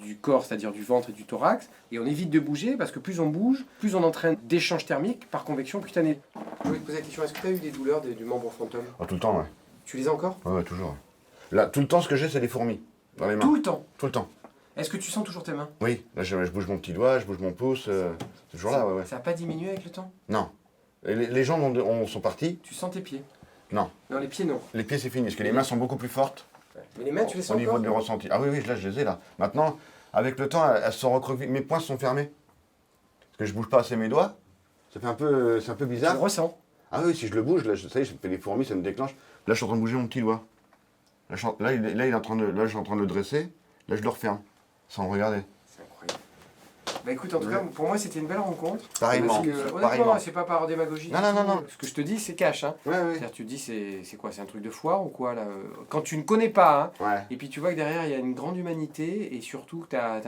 du corps, c'est-à-dire du ventre et du thorax, et on évite de bouger, parce que plus on bouge, plus on entraîne d'échanges thermiques par convection cutanée. Je voulais te poser la question, est-ce que tu as eu des douleurs du membre fantôme? Tout le temps, ouais. Tu les as encore? Ouais, toujours. Là, tout le temps, ce que j'ai, c'est des fourmis dans les mains. Tout le temps? Tout le temps. Est-ce que tu sens toujours tes mains? Oui, là, je bouge mon petit doigt, je bouge mon pouce, c'est toujours là, ouais. Ça n'a pas diminué avec le temps? Non. Les jambes sont partis. Tu sens tes pieds? Non. Non, les pieds, non. Les pieds, c'est fini, parce que les mains sont beaucoup plus fortes. Mais les mains, tu les sens au niveau encore? du ressenti. Ah oui, là, je les ai, là. Maintenant, avec le temps, elles se sont recroquevillées. Mes poings se sont fermés. Parce que je bouge pas assez mes doigts. C'est un peu bizarre. Tu le ressens? Ah oui, si je le bouge, là, ça y est, je fais les fourmis, ça me déclenche. Là, je suis en train de bouger mon petit doigt. Là, il est en train de, là, je suis en train de le dresser. Là, je le referme, sans me regarder. C'est incroyable. Bah écoute, en tout cas, pour moi, c'était une belle rencontre. Pareillement. Honnêtement, c'est pas par démagogie. Non. Ce que je te dis, c'est cash. Hein. Ouais. C'est-à-dire, tu te dis, c'est quoi? C'est un truc de foire ou quoi là? Quand tu ne connais pas, hein, ouais. Et puis tu vois que derrière, il y a une grande humanité, et surtout que tu as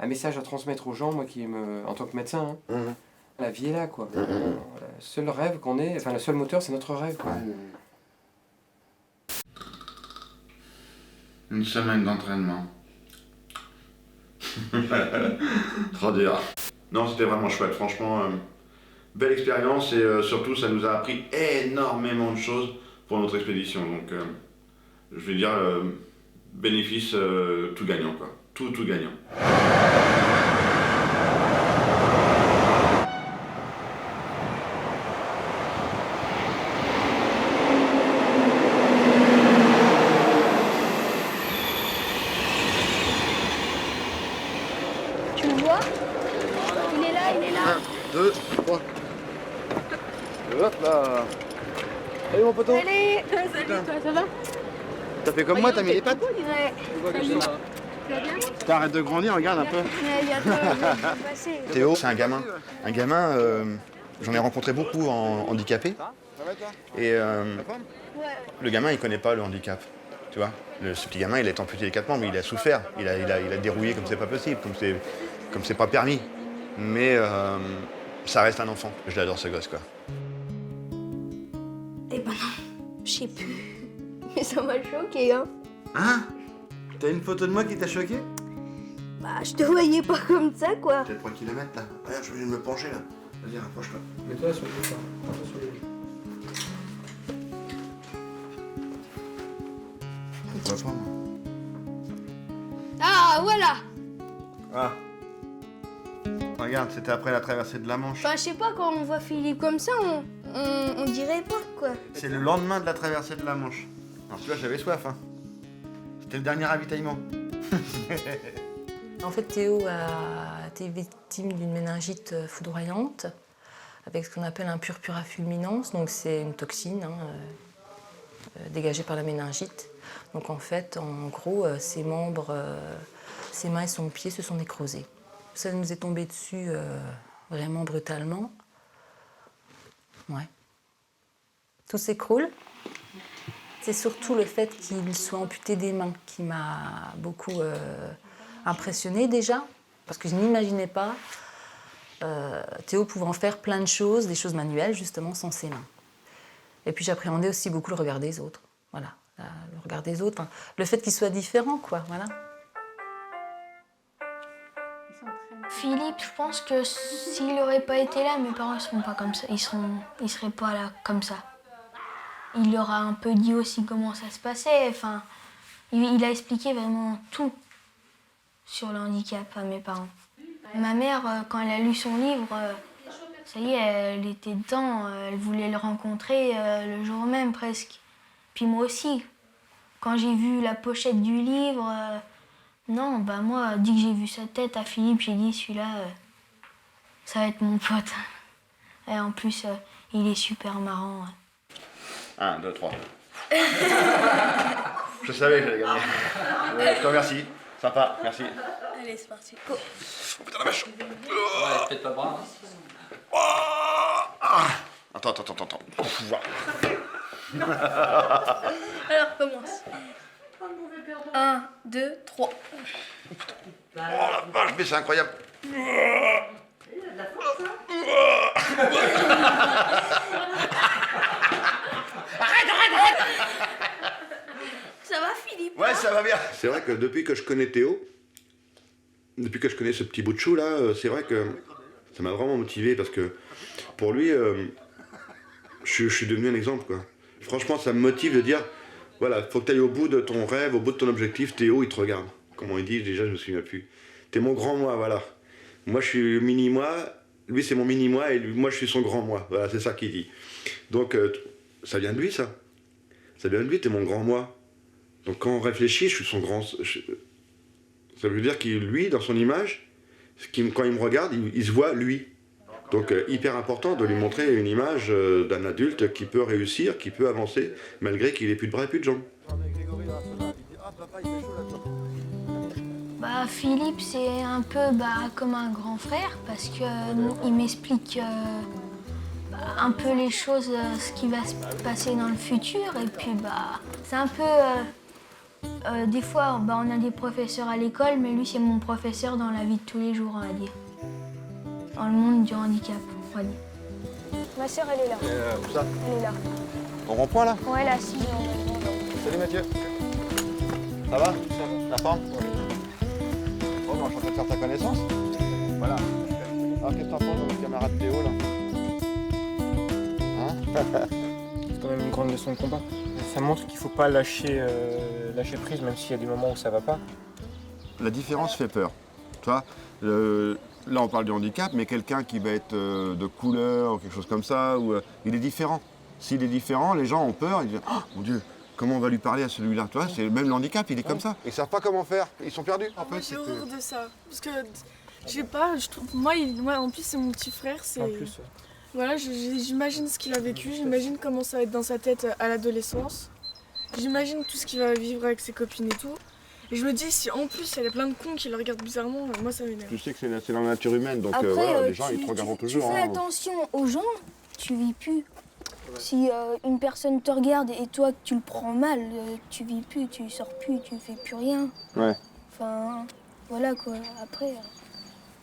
un message à transmettre aux gens, moi qui en tant que médecin. Hein. La vie est là, quoi. Le seul rêve qu'on ait, enfin, le seul moteur, c'est notre rêve, quoi. Une semaine d'entraînement. Trop dur. Non, c'était vraiment chouette, franchement. Belle expérience, et surtout, ça nous a appris énormément de choses pour notre expédition. Donc, je vais dire, bénéfice tout gagnant, quoi. Tout gagnant. Tu le vois? Il est là. 1, 2, 3. Hop là. Salut mon poteau. Allez. Salut, toi, ça va? T'as fait comme moi, t'as mis les pattes? Ouais. Salut. Tu vas bien? T'arrêtes de grandir, regarde un peu. Il y a toi, passer. Théo, c'est un gamin. Un gamin, j'en ai rencontré beaucoup en handicapés. Et le gamin, il connaît pas le handicap. Tu vois, ce petit gamin, il est amputé des 4 membres, mais il a souffert. Il a dérouillé comme c'est pas possible, comme c'est pas permis. Mais ça reste un enfant. Je l'adore, ce gosse, quoi. Eh ben non, je sais plus. Mais ça m'a choqué, hein. Hein? T'as une photo de moi qui t'a choqué? Bah, je te voyais pas comme ça, quoi. T'as 3 km là. Regarde, je suis obligé de me pencher là. Vas-y, rapproche-toi. Mets-toi sur le dos. Mets-toi sur le dos. Je vois pas, moi. Ah, voilà. Ah. Regarde, c'était après la traversée de la Manche. Enfin, je sais pas, quand on voit Philippe comme ça, on dirait pas, quoi. C'est le lendemain de la traversée de la Manche. Alors tu vois, j'avais soif, hein. C'était le dernier ravitaillement. En fait, Théo a été victime d'une méningite foudroyante avec ce qu'on appelle un purpura fulminans, donc c'est une toxine dégagé par la méningite. Donc en fait, en gros, ses membres, ses mains et son pied se sont nécrosés. Ça nous est tombé dessus vraiment brutalement. Ouais. Tout s'écroule. C'est surtout le fait qu'il soit amputé des mains qui m'a beaucoup impressionnée déjà, parce que je n'imaginais pas Théo pouvant faire plein de choses, des choses manuelles justement sans ses mains. Et puis j'appréhendais aussi beaucoup le regard des autres. Voilà, le regard des autres, enfin, le fait qu'il soit différent, quoi. Voilà. Philippe, je pense que s'il n'aurait pas été là, mes parents ne seront pas comme ça. Ils seraient pas là comme ça. Il leur a un peu dit aussi comment ça se passait. Enfin, il a expliqué vraiment tout sur le handicap à mes parents. Ma mère, quand elle a lu son livre, ça y est, elle était dedans. Elle voulait le rencontrer le jour même presque. Puis moi aussi, quand j'ai vu la pochette du livre, non, bah moi, dès que j'ai vu sa tête à Philippe, j'ai dit celui-là, ça va être mon pote. Et en plus, il est super marrant. 1, 2, 3. Je savais que j'allais gagner. Je te remercie. Sympa, merci. Allez, c'est parti. Oh putain la vache. Ouais, faites pas le bras. Attends. Alors, commence. 1, 2, 3. Oh la vache, mais c'est incroyable. Arrête. Ça va, Philippe? Ouais, ça va bien. C'est vrai que depuis que je connais Théo, depuis que je connais ce petit bout de chou là, c'est vrai que ça m'a vraiment motivé parce que pour lui, je suis devenu un exemple, quoi. Franchement, ça me motive de dire, voilà, faut que tu ailles au bout de ton rêve, au bout de ton objectif. Théo, il te regarde. Comment il dit déjà, je me souviens plus. T'es mon grand moi, voilà. Moi, je suis le mini moi. Lui, c'est mon mini moi et moi, je suis son grand moi. Voilà, c'est ça qu'il dit. Donc, ça vient de lui, ça. Ça vient de lui, t'es mon grand moi. Donc, quand on réfléchit, je suis son grand. Ça veut dire qu'il, lui, dans son image, quand il me regarde, il se voit lui. Donc, hyper important de lui montrer une image d'un adulte qui peut réussir, qui peut avancer, malgré qu'il ait plus de bras et plus de jambes. Bah, Philippe, c'est un peu comme un grand frère parce qu'il m'explique un peu les choses, ce qui va se passer dans le futur. Et puis, c'est un peu... des fois, on a des professeurs à l'école, mais lui, c'est mon professeur dans la vie de tous les jours, on va dire. Dans le monde du handicap, on va dire. Ma sœur, elle est là. Où ça? Elle est là. Au rond-point, là? Ouais, là, si. Salut Mathieu. Ça va? La forme? Bon, ben, enchanté de faire ta connaissance. Voilà. Alors, qu'est-ce que t'en penses de notre camarade Théo, là? Hein? C'est quand même une grande leçon de combat. Ça montre qu'il ne faut pas lâcher prise, même s'il y a des moments où ça ne va pas. La différence fait peur. Tu vois, là, on parle du handicap, mais quelqu'un qui va être de couleur ou quelque chose comme ça, il est différent. S'il est différent, les gens ont peur, ils disent « Oh mon Dieu, comment on va lui parler à celui-là ?» Tu vois, c'est même le handicap, il est comme ça. Ils savent pas comment faire, ils sont perdus. En fait, j'ai horreur de ça. Parce que, je sais pas, je trouve... Moi, en plus, c'est mon petit frère, c'est... En plus, ouais. Voilà, j'imagine ce qu'il a vécu, j'imagine comment ça va être dans sa tête à l'adolescence. J'imagine tout ce qu'il va vivre avec ses copines et tout. Et je me dis, si en plus, il y a plein de cons qui le regardent bizarrement, moi, ça m'énerve. Tu sais que c'est dans la nature humaine, donc Après, voilà, les gens, ils te regarderont toujours. Tu fais attention aux gens, tu vis plus. Si une personne te regarde et toi, tu le prends mal, tu vis plus, tu sors plus, tu fais plus rien. Ouais. Enfin, voilà quoi. Après,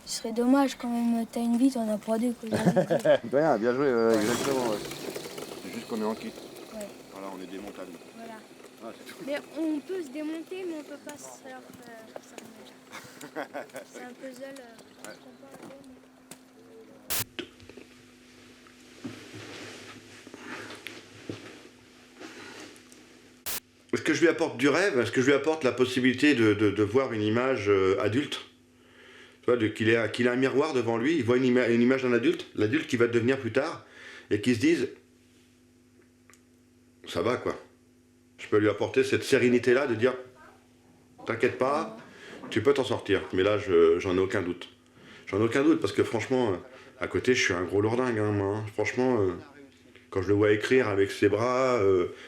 ce serait dommage quand même. T'as une vie, t'en as pas deux. Bien joué, exactement. Ouais. C'est juste qu'on est en kit. Ouais. Voilà, on est démontable. Voilà. Ah, c'est tout. Mais on peut se démonter, mais on peut pas se faire ça. C'est un puzzle. Ouais. Est-ce que je lui apporte du rêve? Est-ce que je lui apporte la possibilité de voir une image adulte? Tu vois, qu'il ait un miroir devant lui, il voit une image d'un adulte, l'adulte qui va devenir plus tard, et qui se dise ça va quoi. Je peux lui apporter cette sérénité-là de dire t'inquiète pas, tu peux t'en sortir. Mais là, j'en ai aucun doute. J'en ai aucun doute parce que franchement, à côté, je suis un gros lourdingue. Hein, moi, hein. Franchement, Quand je le vois écrire avec ses bras,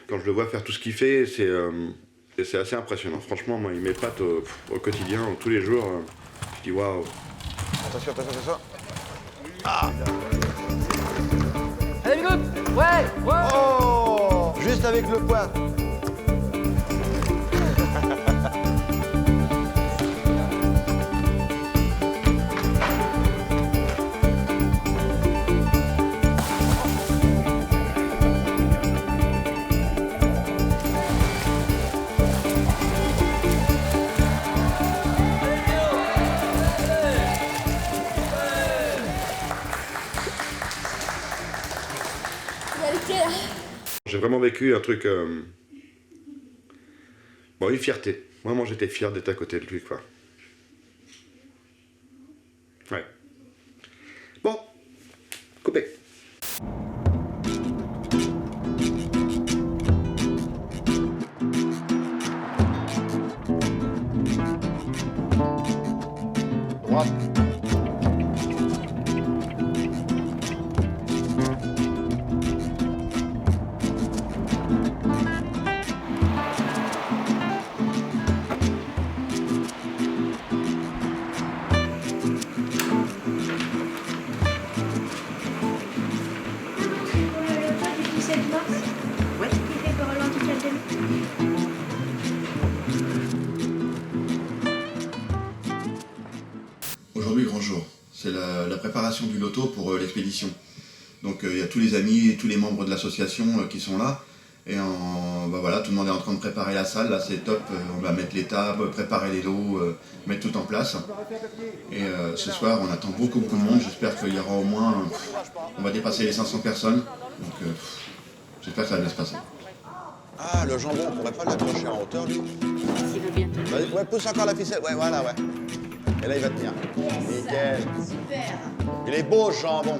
quand je le vois faire tout ce qu'il fait, c'est assez impressionnant. Franchement, moi, il m'épate au quotidien, tous les jours. Je dis waouh. Attention, attention, attention. Allez, minute. Ouais. Oh, juste avec le poing. J'ai vraiment vécu un truc... Bon, une fierté. Vraiment, j'étais fier d'être à côté de lui, quoi. Ouais. Bon, coupé. Droite. Aujourd'hui, grand jour. C'est la préparation du loto pour l'expédition. Donc il y a tous les amis et tous les membres de l'association qui sont là. Et bah voilà, tout le monde est en train de préparer la salle. Là, c'est top. On va mettre les tables, préparer les lots, mettre tout en place. Et ce soir, on attend beaucoup de monde. J'espère qu'il y aura au moins... on va dépasser les 500 personnes. Donc j'espère que ça va bien se passer. Ah, le jambon, on pourrait pas l'accrocher en hauteur, lui? Vas-y, ouais, pousse encore la ficelle. Ouais, voilà, ouais. Et là, il va tenir. Nickel. Super. Il est beau, ce jambon.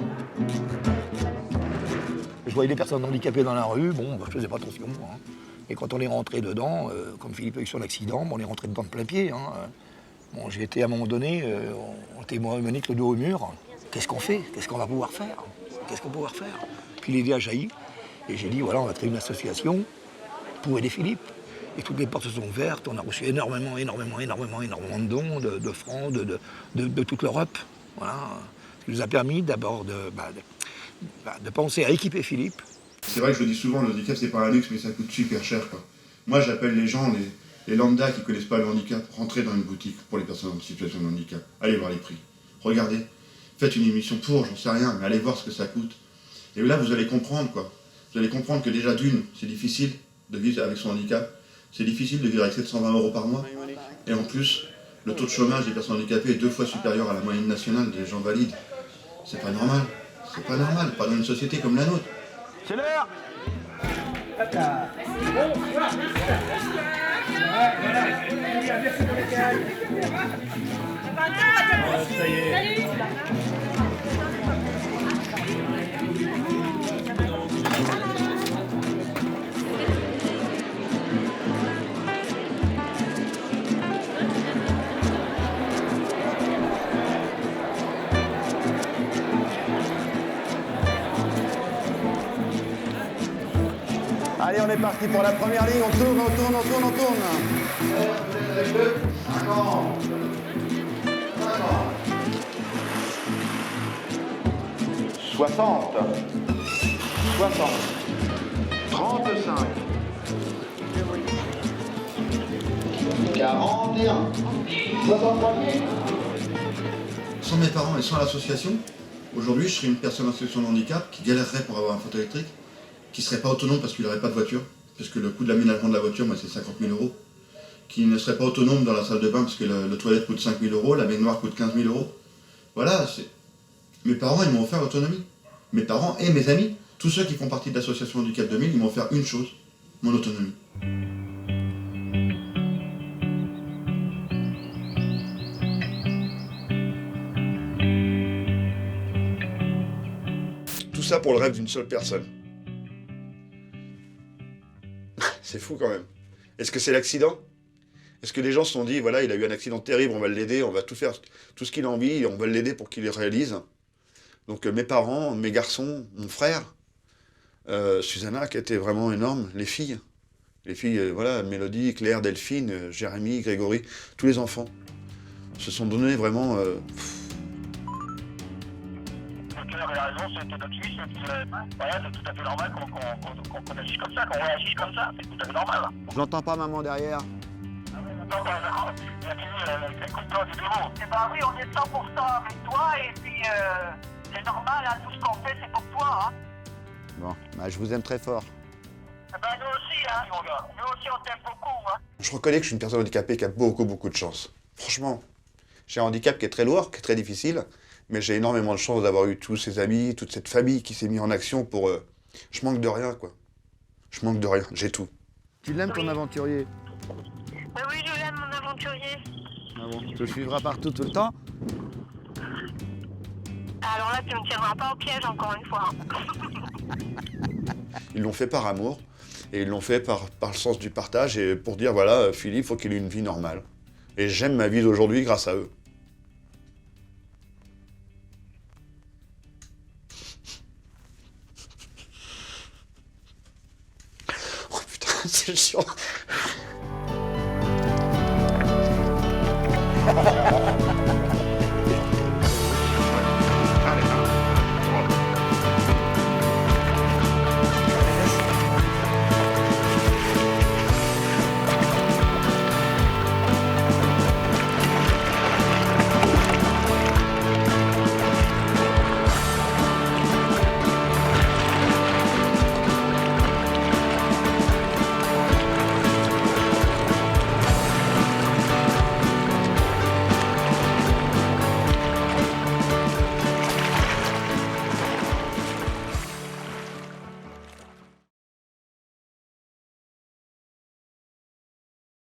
Je voyais des personnes handicapées dans la rue, bon, je faisais pas attention. Hein. Et quand on est rentré dedans, comme Philippe a eu son accident, on est rentré dedans de plein pied. Hein. Bon, j'ai été à un moment donné, on était Monique le dos au mur. Qu'est-ce qu'on fait? Qu'est-ce qu'on va pouvoir faire? Qu'est-ce qu'on va pouvoir faire? Puis l'idée a jailli. Et j'ai dit, voilà, on va créer une association pour aider Philippe. Et toutes les portes se sont ouvertes. On a reçu énormément de dons, de francs, de toute l'Europe. Voilà. Ce qui nous a permis d'abord de penser à équiper Philippe. C'est vrai que je le dis souvent, le handicap, c'est pas un luxe, mais ça coûte super cher, quoi. Moi, j'appelle les gens, les lambda qui connaissent pas le handicap, rentrez dans une boutique pour les personnes en situation de handicap. Allez voir les prix. Regardez. Faites une émission pour, j'en sais rien, mais allez voir ce que ça coûte. Et là, vous allez comprendre, quoi. Vous allez comprendre que déjà, d'une, c'est difficile de vivre avec son handicap. C'est difficile de vivre avec 720 € par mois. Et en plus, le taux de chômage des personnes handicapées est 2 fois supérieur à la moyenne nationale des gens valides. C'est pas normal. C'est pas normal, pas dans une société comme la nôtre. C'est l'heure. Ça y est. Allez, on est parti pour la première ligne. On tourne, on tourne, on tourne, on tourne. 60. 60. 35. 41. 63. Sans mes parents et sans l'association, aujourd'hui, je serais une personne en situation de handicap qui galérerait pour avoir un fauteuil électrique, qui ne serait pas autonome parce qu'il n'aurait pas de voiture, parce que le coût de l'aménagement de la voiture, moi, c'est 50 000 €, qui ne serait pas autonome dans la salle de bain parce que le toilette coûte 5 000 €, la baignoire coûte 15 000 €. Voilà, mes parents, ils m'ont offert l'autonomie. Mes parents et mes amis, tous ceux qui font partie de l'association Handicap 2000, ils m'ont offert une chose, mon autonomie. Tout ça pour le rêve d'une seule personne. C'est fou quand même. Est-ce que c'est l'accident? Est-ce que les gens se sont dit, voilà, il a eu un accident terrible, on va l'aider, on va tout faire, tout ce qu'il a envie, et on va l'aider pour qu'il le réalise. Donc mes parents, mes garçons, mon frère, Susanna qui était vraiment énorme, les filles, voilà, Mélodie, Claire, Delphine, Jérémy, Grégory, tous les enfants se sont donnés vraiment... Claire avait raison, c'est notre fils, voilà, c'est tout à fait normal qu'on agisse comme ça, qu'on réagisse comme ça, c'est tout à fait normal. Je l'entends pas, maman, derrière. Eh ben oui, on est 100% avec toi, et puis c'est normal, hein, tout ce qu'on fait, c'est pour toi. Hein. Bon, bah, je vous aime très fort. Eh ben nous aussi, hein, nous aussi on t'aime beaucoup. Hein. Je reconnais que je suis une personne handicapée qui a beaucoup de chance. Franchement, j'ai un handicap qui est très lourd, qui est très difficile, mais j'ai énormément de chance d'avoir eu tous ces amis, toute cette famille qui s'est mise en action pour... Je manque de rien, quoi. Je manque de rien, j'ai tout. Tu l'aimes, ton aventurier? Ben oui, je l'aime, mon aventurier. Ah bon, tu le suivras partout, tout le temps? Alors là, tu ne me tiendras pas au piège, encore une fois. Ils l'ont fait par amour, et ils l'ont fait par le sens du partage, et pour dire, voilà, Philippe, il faut qu'il ait une vie normale. Et j'aime ma vie d'aujourd'hui grâce à eux. Oh putain, c'est chiant.